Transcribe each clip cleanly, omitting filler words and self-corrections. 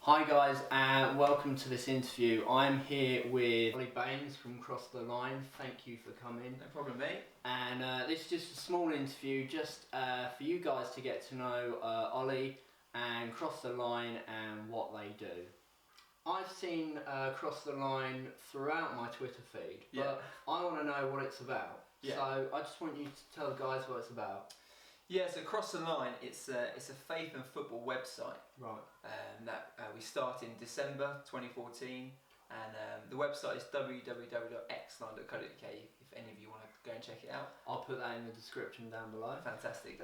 Hi guys, and welcome to this interview. I'm here with Ollie Baines from Cross the Line. Thank you for coming. No problem, mate. And this is just a small interview, just for you guys to get to know Ollie and Cross the Line and what they do. I've seen Cross the Line throughout my Twitter feed, but I want to know what it's about. Yeah. So I just want you to tell the guys what it's about. Yeah, so Cross the Line, it's a faith and football website. Right. That we started in December 2014, and the website is www.xline.co.uk. If any of you want to go and check it out, I'll put that in the description down below. Fantastic.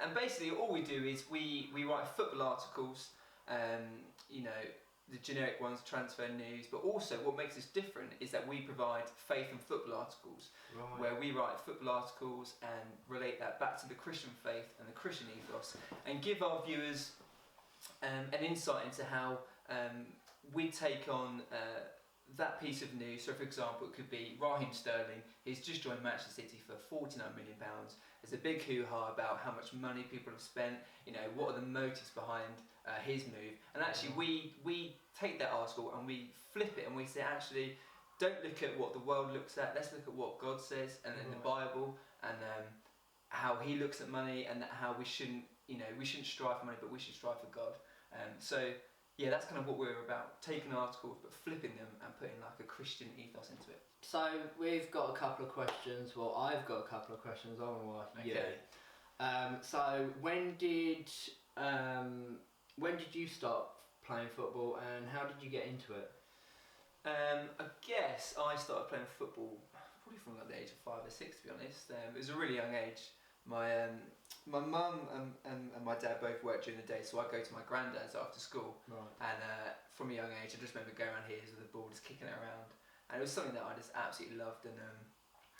And basically, all we do is we write football articles. The generic ones, transfer news, but also what makes us different is that we provide faith and football articles, where we write football articles and relate that back to the Christian faith and the Christian ethos, and give our viewers an insight into how we take on that piece of news. So for example, it could be Raheem Sterling, he's just joined Manchester City for £49 million. There's a big hoo-ha about how much money people have spent, what are the motives behind his move. And actually we take that article and we flip it and we say, actually, don't look at what the world looks at, let's look at what God says and in the Bible, and how he looks at money, and how we shouldn't strive for money, but we should strive for God. Yeah, that's kind of what we're about, taking articles but flipping them and putting like a Christian ethos into it. So we've got a couple of questions, well I've got a couple of questions I want to ask you. So when did you start playing football and how did you get into it? I guess I started playing football probably from like the age of 5 or 6, to be honest. It was a really young age. My mum and my dad both work during the day, so I go to my granddad's after school. Right. And from a young age, I just remember going around here with the ball, just kicking it around. And it was something that I just absolutely loved, and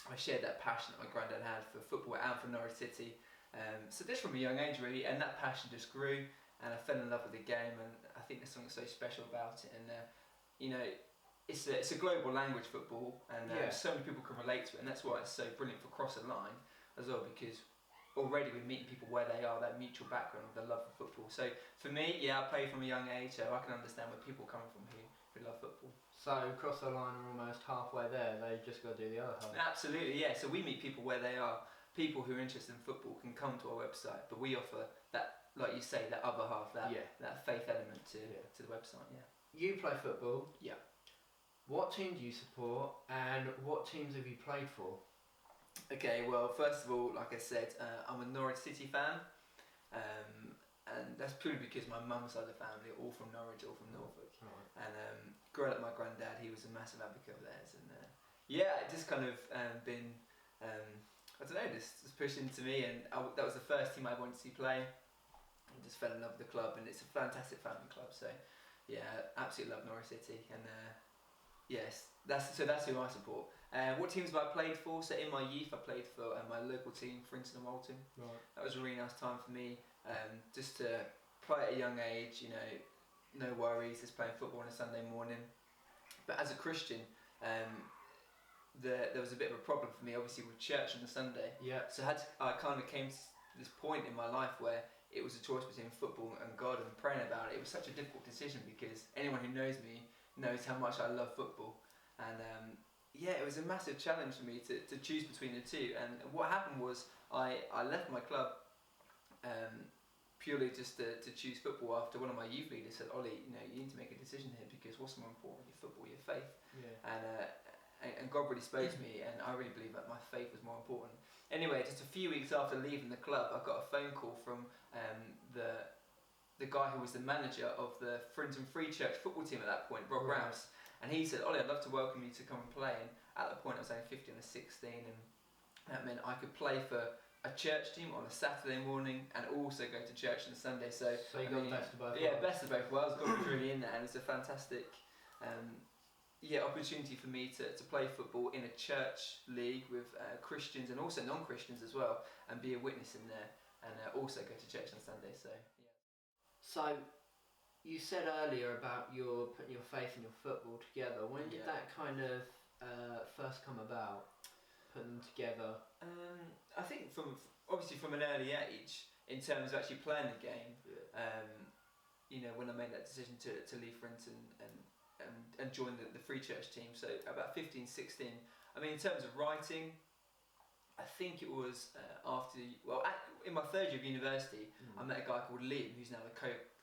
I shared that passion that my granddad had for football and for Norwich City. So just from a young age, really, and that passion just grew, and I fell in love with the game, and I think there's something so special about it. And it's a global language, football, and so many people can relate to it, and that's why it's so brilliant for Cross the Line as well, because already we're meeting people where they are, that mutual background of their love for football. So for me, I played from a young age, so I can understand where people come from who love football. So Cross the Line are almost halfway there, they've just got to do the other half. Absolutely, yeah. So we meet people where they are. People who are interested in football can come to our website, but we offer that, like you say, that other half, that faith element to the website, You play football? Yeah. What team do you support, and what teams have you played for? Okay, well, first of all, like I said, I'm a Norwich City fan, and that's purely because my mum's side of the family are all from Norwich, all from Norfolk. Right. And growing up, my granddad, he was a massive advocate of theirs, and it just kind of been, I don't know, just pushed into me, and that was the first team I wanted to see play. I just fell in love with the club, and it's a fantastic family club. So, absolutely love Norwich City, and yes, that's who I support. What teams have I played for? So in my youth, I played for my local team, Frinton and Walton. Right. That was a really nice time for me, just to play at a young age. No worries, just playing football on a Sunday morning. But as a Christian, there was a bit of a problem for me, obviously, with church on a Sunday. Yeah. So I kind of came to this point in my life where it was a choice between football and God, and praying about it. It was such a difficult decision because anyone who knows me knows how much I love football, and it was a massive challenge for me to choose between the two. And what happened was I left my club purely just to choose football after one of my youth leaders said, Ollie, you need to make a decision here, because what's more important, your football, your faith. Yeah. And God really spoke to me, and I really believe that my faith was more important. Anyway, just a few weeks after leaving the club, I got a phone call from the guy who was the manager of the Frinton Free Church football team at that point, Rob Rouse, and he said, Ollie, I'd love to welcome you to come and play. And at that point I was only 15 or 16, and that meant I could play for a church team on a Saturday morning and also go to church on a Sunday. So you got the best of both worlds. Yeah, best of both worlds. God was really in there, and it's a fantastic opportunity for me to play football in a church league with Christians and also non-Christians as well, and be a witness in there, and also go to church on Sunday. So you said earlier about your putting your faith and your football together. When did that kind of first come about, putting them together? I think from an early age, in terms of actually playing the game. when I made that decision to leave Frinton and join the Free Church team. So about 15, 16. I mean, in terms of writing, I think it was in my third year of university, I met a guy called Liam, who's now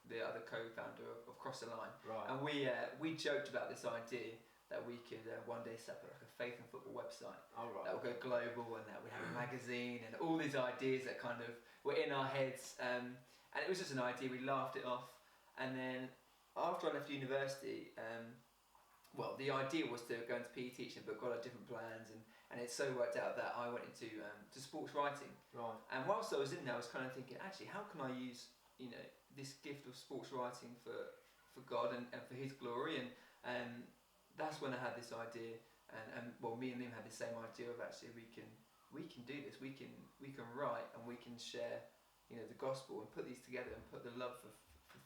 the other co-founder of Cross the Line. Right. And we joked about this idea that we could one day set up like a faith and football website that would go global, and that we'd have a magazine, and all these ideas that kind of were in our heads. And it was just an idea. We laughed it off. And then after I left university, the idea was to go into PE teaching, but got different plans, and it so worked out that I went into to sports writing. Right. And whilst I was in there, I was kind of thinking, actually, how can I use this gift of sports writing for God and for His glory? And that's when I had this idea, and me and Liam had the same idea of actually we can do this. We can write, and we can share the gospel, and put these together, and put the love for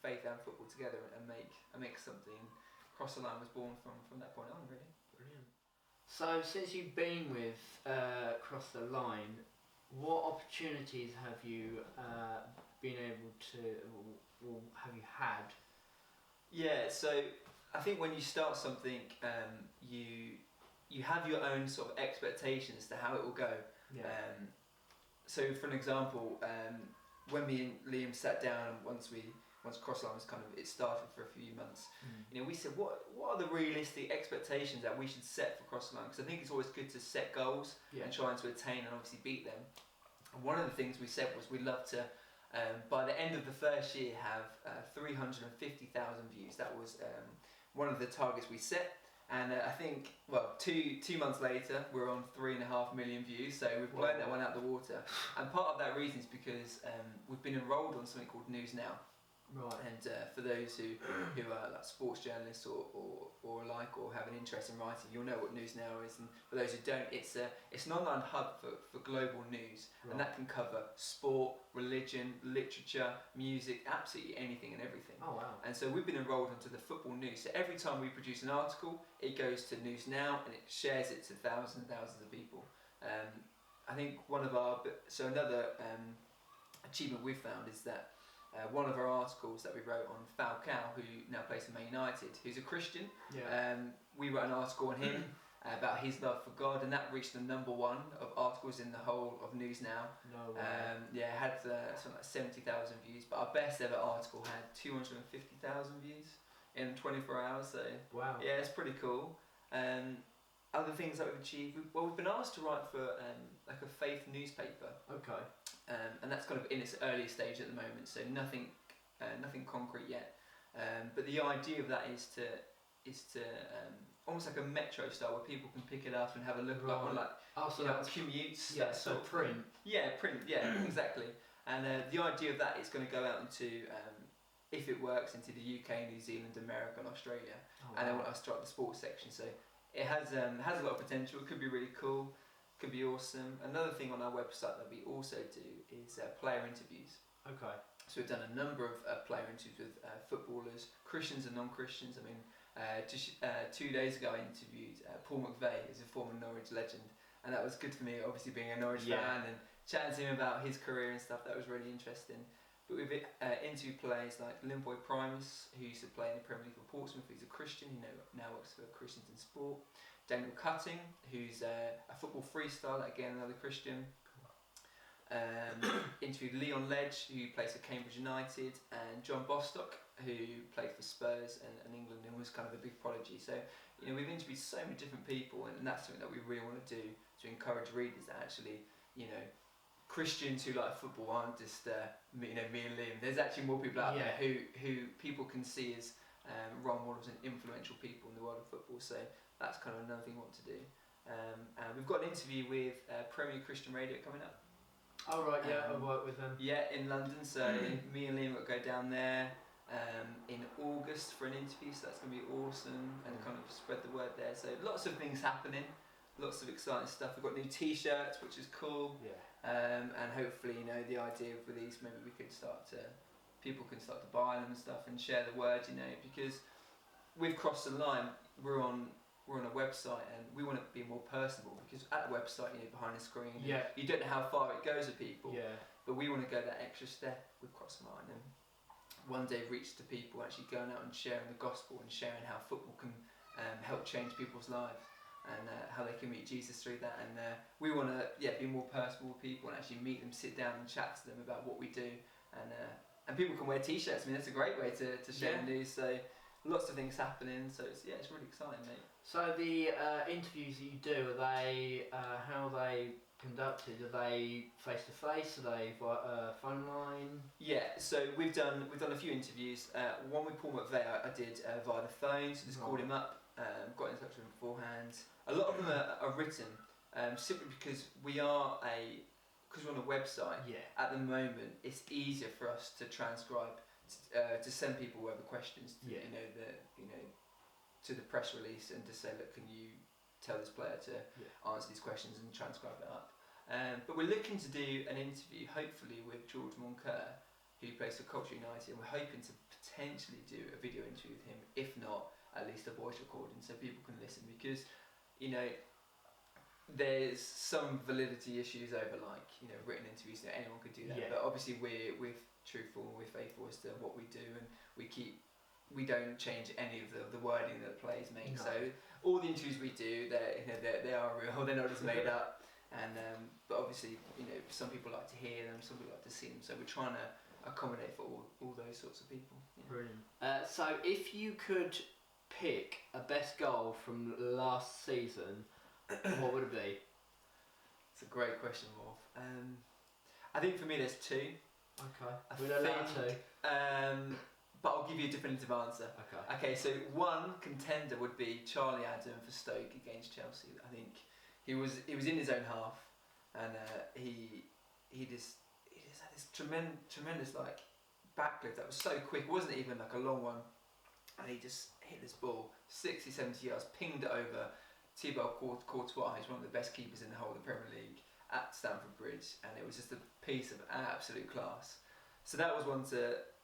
faith and football together, and make something. Cross the Line was born from that point on, really. Brilliant. So since you've been with Cross the Line, what opportunities have you been able to, or have you had? Yeah, so I think when you start something, you have your own sort of expectations to how it will go. Yeah. So for an example, when me and Liam sat down, once Cross the Line was it started for a few months, we said, what are the realistic expectations that we should set for Cross the Line? Because I think it's always good to set goals and trying to attain and obviously beat them. And one of the things we said was we'd love to, by the end of the first year, have 350,000 views. That was one of the targets we set. And I think, 2 months later, we're on 3.5 million views, so we've blown that one out the water. And part of that reason is because we've been enrolled on something called News Now. Right. And for those who are like sports journalists or have an interest in writing, you'll know what News Now is. And for those who don't, it's an online hub for global news, and that can cover sport, religion, literature, music, absolutely anything and everything. Oh wow! And so we've been enrolled onto the football news. So every time we produce an article, it goes to News Now, and it shares it to thousands and thousands of people. I think another achievement we've found is that. One of our articles that we wrote on Falcao, who now plays for Man United, who's a Christian. Yeah. We wrote an article on him about his love for God, and that reached the #1 of articles in the whole of News Now. No way. It had something like 70,000 views, but our best ever article had 250,000 views in 24 hours. So wow. Yeah, it's pretty cool. Other things that we've achieved, we've been asked to write for like a faith newspaper. Okay. And that's kind of in its early stage at the moment, so nothing concrete yet. But the idea of that is to almost like a metro style, where people can pick it up and have a look on commutes. Yeah, so print. Yeah, print. Yeah, exactly. And the idea of that is going to go out into, if it works, into the UK, New Zealand, America, and Australia. Oh, wow. And then I'll start the sports section. So it has a lot of potential. It could be really cool. Could be awesome. Another thing on our website that we also do is player interviews. Okay. So we've done a number of player interviews with footballers, Christians and non-Christians. I mean, just 2 days ago I interviewed Paul McVeigh, who's a former Norwich legend, and that was good for me, obviously being a Norwich fan, and chatting to him about his career and stuff. That was really interesting. But we've interviewed players like Limboy Primus, who used to play in the Premier League for Portsmouth, who's a Christian, who now works for Christians in Sport. Daniel Cutting, who's a football freestyler, again another Christian. Interviewed Leon Ledge, who plays for Cambridge United, and John Bostock, who played for Spurs and England and was kind of a big prodigy. So we've interviewed so many different people, and that's something that we really want to do to encourage readers that actually Christians who like football aren't just me and Liam. There's actually more people out there who people can see as role models and influential people in the world of football. So that's kind of another thing we want to do. And we've got an interview with Premier Christian Radio coming up. Oh right, yeah, I've worked with them. Yeah, in London. So me and Liam will go down there in August for an interview. So that's going to be awesome, and kind of spread the word there. So lots of things happening, lots of exciting stuff. We've got new T-shirts, which is cool. Yeah. And hopefully, the idea with these, maybe we could people can start to buy them and stuff and share the word. Because we've crossed the line. We're on a website, and we want to be more personable, because at a website, behind a screen, you don't know how far it goes with people. Yeah. But we want to go that extra step with Cross the Line and one day reach to people, actually going out and sharing the gospel and sharing how football can help change people's lives and how they can meet Jesus through that. And we want to be more personal with people and actually meet them, sit down and chat to them about what we do. And people can wear t-shirts. I mean, that's a great way to share the news. So lots of things happening. So it's really exciting, mate. So the interviews that you do, are they how are they conducted? Are they face to face? Are they phone line? Yeah, so we've done a few interviews. One with Paul McVeigh I did via the phone, so just called him up, got in touch with him beforehand. A lot of them are written, simply because we're on a website. Yeah. At the moment, it's easier for us to transcribe, to send people who have questions to to the press release and to say, look, can you tell this player to answer these questions and transcribe it up. But we're looking to do an interview, hopefully, with George Moncur, who plays for Culture United, and we're hoping to potentially do a video interview with him, if not, at least a voice recording, so people can listen, because, there's some validity issues over, written interviews, that anyone could do that, but obviously we're truthful and we're faithful as to what we do, and we don't change any of the wording that the players make. No. So all the interviews we do, they are real. They're not just made up. And but obviously, some people like to hear them, some people like to see them. So we're trying to accommodate for all those sorts of people. Brilliant. So if you could pick a best goal from last season, what would it be? It's a great question, Morph. I think for me there's two. Okay. We're allowed to. But I'll give you a definitive answer. Okay, so one contender would be Charlie Adam for Stoke against Chelsea. I think he was in his own half, and he just had this tremendous backlift that was so quick. It wasn't even a long one, and he just hit this ball 60, 70 yards, pinged it over Thibaut Courtois, who's one of the best keepers in the whole of the Premier League, at Stamford Bridge, and it was just a piece of absolute class. So that was one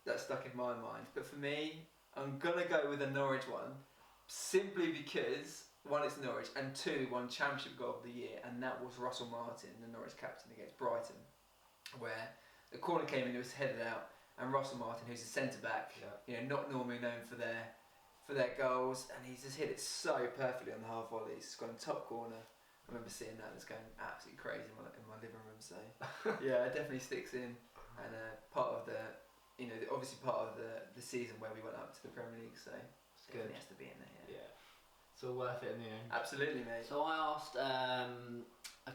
that stuck in my mind. But for me, I'm gonna go with a Norwich one, simply because one, it's Norwich, and two, won Championship Goal of the Year, and that was Russell Martin, the Norwich captain, against Brighton, where the corner came in, it was headed out, and Russell Martin, who's a centre back, not normally known for their goals, and he's just hit it so perfectly on the half volley. It's gone top corner. I remember seeing that and it's going absolutely crazy in my living room. So yeah, it definitely sticks in, and part of the season where we went up to the Premier League, so it's good. It has to be in there. Yeah. It's all worth it in the end. Absolutely, mate. So I asked a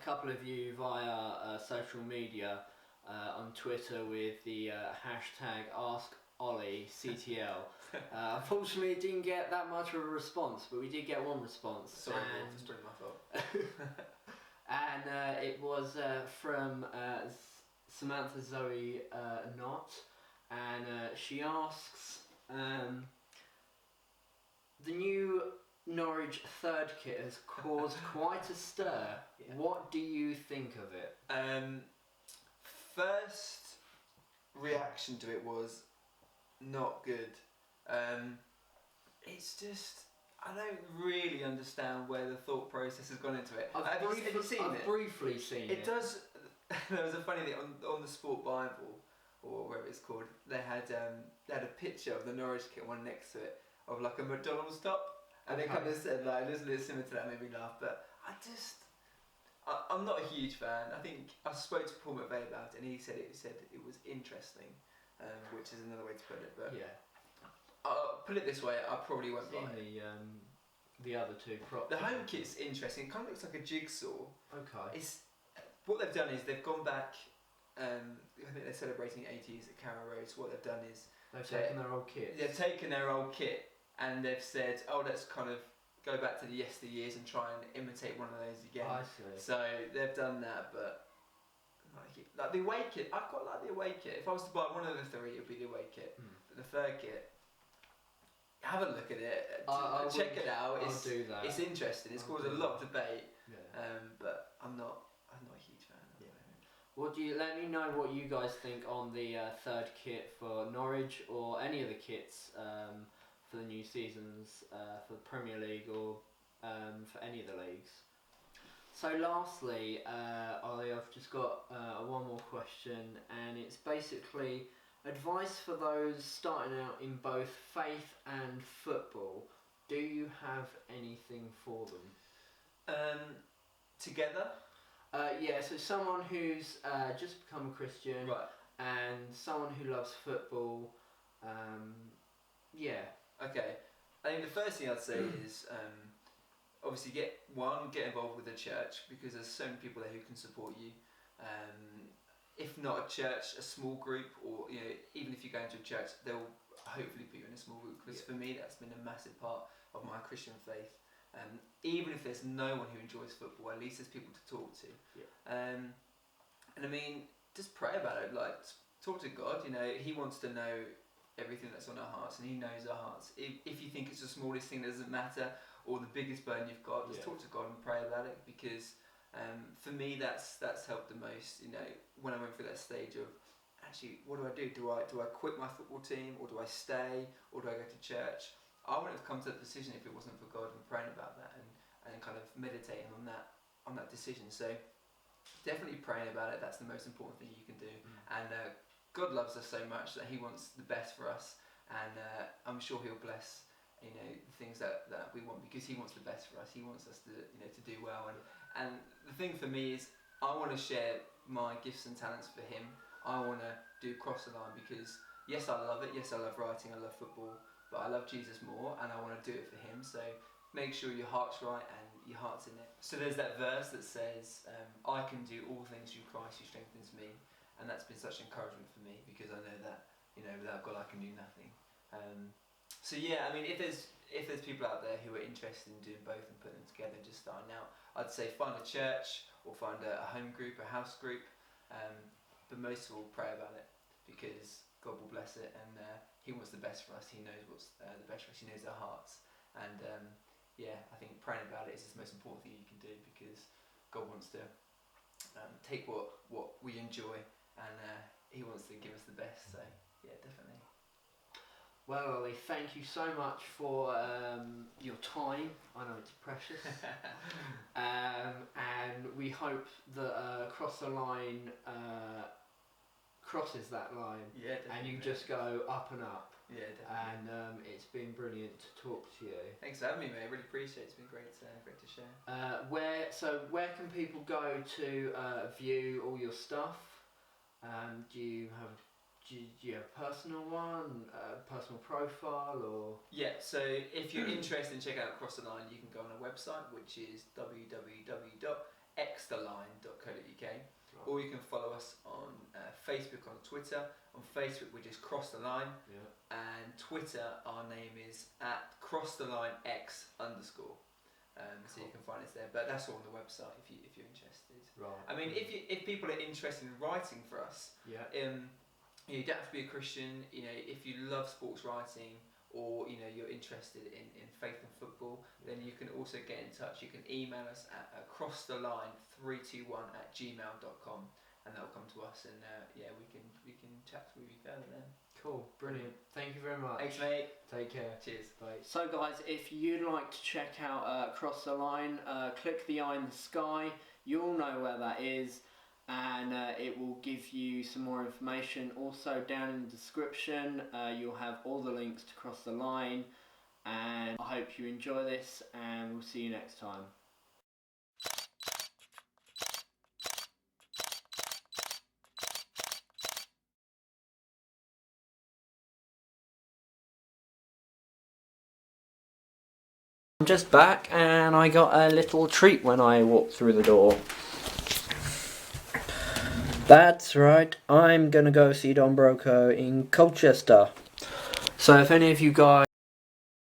couple of you via social media on Twitter with the hashtag AskOllieCTL. Unfortunately, it didn't get that much of a response, but we did get one response. Sorry, it's pretty my fault. And it was from Samantha Zoe Knott, and she asks, the new Norwich third kit has caused quite a stir. Yeah. What do you think of it? First reaction to it was not good. It's just, I don't really understand where the thought process has gone into it. I've briefly seen it. It does. There was a funny thing on the Sport Bible, or whatever it's called. They had a picture of the Norwich kit, one next to it, of a McDonald's stop, and they kind of said there's a little similar to that, made me laugh. But I'm not a huge fan. I think I spoke to Paul McVeigh about it, and he said it was interesting, which is another way to put it. But yeah, I'll put it this way: I probably won't buy it. The other two props. The home kit's interesting. It kind of looks like a jigsaw. Okay. What they've done is they've gone back. I think they're celebrating 80s at Carrow Road. So what they've done is they've taken their old kit. They've taken their old kit and they've said, "Oh, let's kind of go back to the yesteryears and try and imitate one of those again." I see. So they've done that, but like the away kit, I quite like the away kit. If I was to buy one of the three, it would be the away kit. But the third kit, have a look at it, check it out. I'll do that. It's interesting. It's caused a lot of debate. Yeah. But I'm not a huge fan. Let me know what you guys think on the third kit for Norwich, or any of the kits for the new seasons for the Premier League, or for any of the leagues. So lastly, Ollie, I've just got one more question, and it's basically Advice for those starting out in both faith and football. Do you have anything for them? Together? Yeah, so someone who's just become a Christian, Right. and someone who loves football. Yeah. Okay. I think the first thing I'd say is obviously get involved with the church, because there's so many people there who can support you. If not a church, a small group, or even if you go into a church, they'll hopefully put you in a small group. Because for me, that's been a massive part of my Christian faith. Even if there's no one who enjoys football, at least there's people to talk to. Yeah. And I mean, just pray about it. Like, talk to God. He wants to know everything that's on our hearts, and He knows our hearts. If you think it's the smallest thing that doesn't matter, or the biggest burden you've got, just talk to God and pray about it. Because for me, that's helped the most. When I went through that stage of, actually, what do I do? Do I quit my football team, or do I stay, or do I go to church? I wouldn't have come to that decision if it wasn't for God and praying about that and kind of meditating on that decision. So definitely praying about it. That's the most important thing you can do. And God loves us so much that He wants the best for us, and I'm sure He'll bless the things that we want, because He wants the best for us. He wants us to do well. And the thing for me is, I want to share my gifts and talents for Him. I want to do Cross the Line because yes, I love it. Yes, I love writing. I love football. But I love Jesus more, and I want to do it for Him. So make sure your heart's right and your heart's in it. So there's that verse that says, I can do all things through Christ who strengthens me. And that's been such encouragement for me, because I know that without God I can do nothing. So yeah, I mean, if there's people out there who are interested in doing both and putting them together and just starting out, I'd say find a church or find a home group, a house group. But most of all, pray about it, because God will bless it, and He wants the best for us. He knows what's the best for us. He knows our hearts. And I think praying about it is the most important thing you can do, because God wants to take what we enjoy, and He wants to give us the best. So yeah, definitely. Well, Ollie, thank you so much for your time. I know it's precious. And we hope that Cross the Line crosses that line. Yeah, definitely. And you just go up and up. Yeah, definitely. And it's been brilliant to talk to you. Thanks for having me, mate. I really appreciate it. It's been great to share. Where can people go to view all your stuff? Do you have a personal one, personal profile, or? Yeah, so if you're interested in checking out Cross the Line, you can go on our website, which is www.xtheline.co.uk. Or you can follow us on Facebook, on Twitter. On Facebook, we're just Cross the Line. Yeah. And Twitter, our name is @CrossTheLineX_. So you can find us there. But that's all on the website if you're interested. Right. I mean, if people are interested in writing for us, you don't have to be a Christian. If you love sports writing, or you're interested in faith and football, then you can also get in touch. You can email us at crosstheline321@gmail.com, and that'll come to us, and we can chat with you further then. Cool, brilliant. Thank you very much. Thanks, mate. Take care. Cheers. Bye. So guys, if you'd like to check out Cross the Line, click the eye in the sky. You'll know where that is, and it will give you some more information. Also down in the description you'll have all the links to Cross the Line, and I hope you enjoy this, and we'll see you next time. I'm just back, and I got a little treat when I walked through the door. That's right, I'm gonna go see Don Broco in Colchester. So if any of you guys